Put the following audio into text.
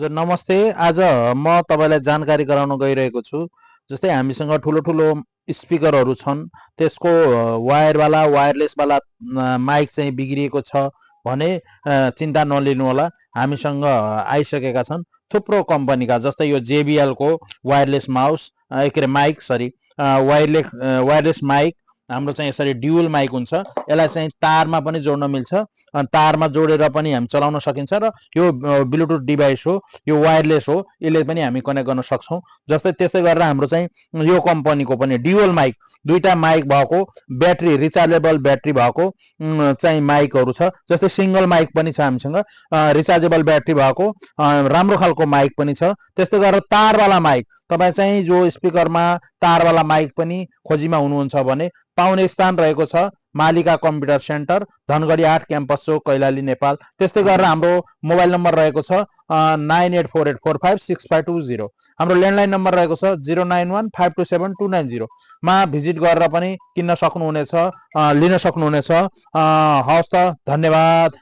हजुर नमस्ते। आज म तपाईँलाई जानकारी गराउन गइरहेको छु। जस्तै हामीसँग ठुलो ठुलो स्पिकरहरू छन्, त्यसको वायरवाला वायरलेसवाला माइक चाहिँ बिग्रिएको छ भने चिन्ता नलिनुहोला। हामीसँग आइसकेका छन् थुप्रो कम्पनीका, जस्तै यो JBL को वायरलेस माउस के अरे माइक, सरी, वायरलेस माइक। हाम्रो चाहिँ यसरी ड्युअल माइक हुन्छ, यसलाई चाहिँ तारमा पनि जोड्न मिल्छ, अनि तारमा जोडेर पनि हामी चलाउन सकिन्छ। र यो ब्लुटुथ डिभाइस हो, यो वायरलेस हो, यसले पनि हामी कनेक्ट गर्न सक्छौँ। जस्तै त्यस्तै गरेर हाम्रो चाहिँ यो कम्पनीको पनि ड्युअल माइक, दुईटा माइक भएको, ब्याट्री रिचार्जेबल ब्याट्री भएको चाहिँ माइकहरू छ। जस्तै सिङ्गल माइक पनि छ हामीसँग, रिचार्जेबल ब्याट्री भएको राम्रो खालको माइक पनि छ। त्यस्तै गरेर तारवाला माइक, तपाईँ चाहिँ जो स्पिकरमा तारवाला माइक पनि खोजीमा हुनुहुन्छ भने पाउने स्थान रहेको छ मालिका कम्प्युटर सेन्टर, धनगढी 8 क्याम्पस चौक, कैलाली, नेपाल। त्यस्तै गरेर हाम्रो मोबाइल नम्बर रहेको छ 9848456520। हाम्रो ल्यान्डलाइन नम्बर रहेको छ 0915272290 मा भिजिट गरेर पनि किन्न सक्नुहुनेछ, लिन सक्नुहुनेछ। हवस् त, धन्यवाद।